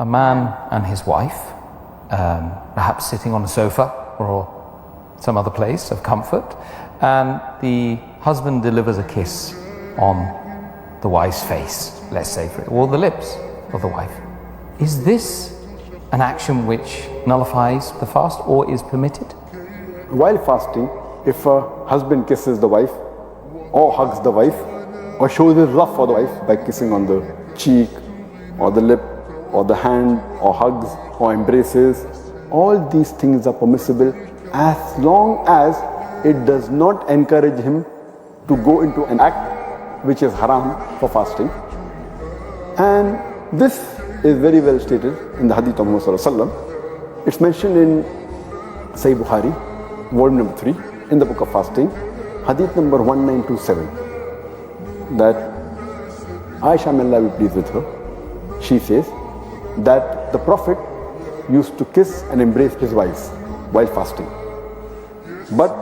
a man and his wife, perhaps sitting on a sofa or some other place of comfort, and the husband delivers a kiss on the wife's face, let's say, or the lips of the wife. Is this an action which nullifies the fast or is permitted? While fasting, if a husband kisses the wife or hugs the wife or shows his love for the wife by kissing on the cheek or the lip or the hand or hugs or embraces, all these things are permissible as long as it does not encourage him to go into an act which is haram for fasting. And this is very well stated in the hadith of Muhammad sallallahu alaihi wasallam. It's mentioned in Sahih Bukhari, volume number 3, in the book of fasting, hadith number 1927, that Aisha, may Allah be pleased with her, she says that the Prophet used to kiss and embrace his wives while fasting, but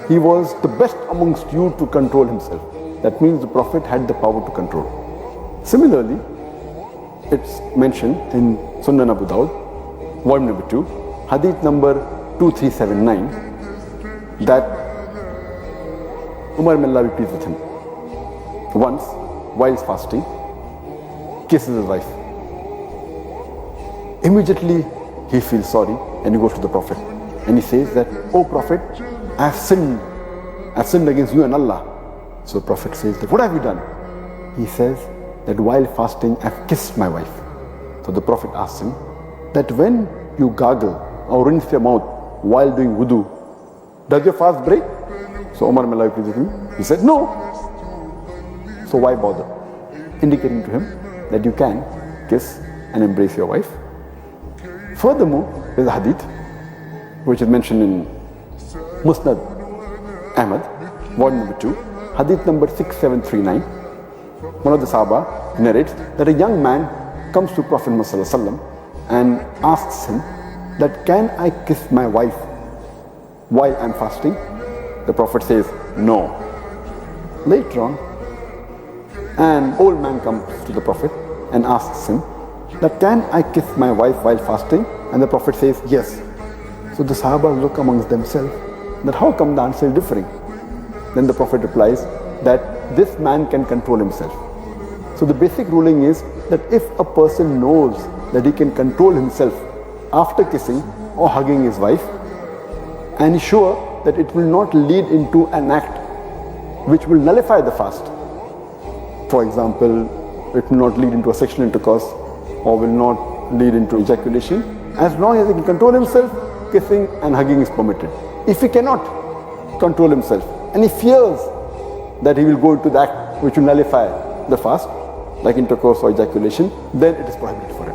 he was the best amongst you to control himself. That means the Prophet had the power to control. Similarly, it's mentioned in Sunan Abu Dawud, volume number 2, hadith number 2379, that Umar, may Allah be pleased with him, once while fasting kisses his wife. Immediately he feels sorry and he goes to the Prophet and he says that, "Oh Prophet, I have sinned against you and Allah." So the Prophet says that, "What have you done?" He says that while fasting I have kissed my wife. So the Prophet asks him that, when you gargle or rinse your mouth while doing wudu, does your fast break? So Umar, may Allah be pleased with him, he said no. So why bother? Indicating to him that you can kiss and embrace your wife. Furthermore, there is a hadith which is mentioned in Musnad Ahmad, volume number 2, hadith number 6739. One of the Sahaba narrates that a young man comes to Prophet Muhammad sallallahu alaihi wasallam and asks him that, "Can I kiss my wife while I am fasting?" The Prophet says no. Later on, an old man comes to the Prophet and asks him that, "Can I kiss my wife while fasting?" And the Prophet says yes. So the Sahaba look amongst themselves that how come the answer is differing? Then the Prophet replies that this man can control himself. So the basic ruling is that if a person knows that he can control himself after kissing or hugging his wife, and is sure that it will not lead into an act which will nullify the fast. For example, it will not lead into a sexual intercourse or will not lead into ejaculation. As long as he can control himself, kissing and hugging is permitted. If he cannot control himself and he fears that he will go into the act which will nullify the fast, like intercourse or ejaculation, then it is prohibited for him.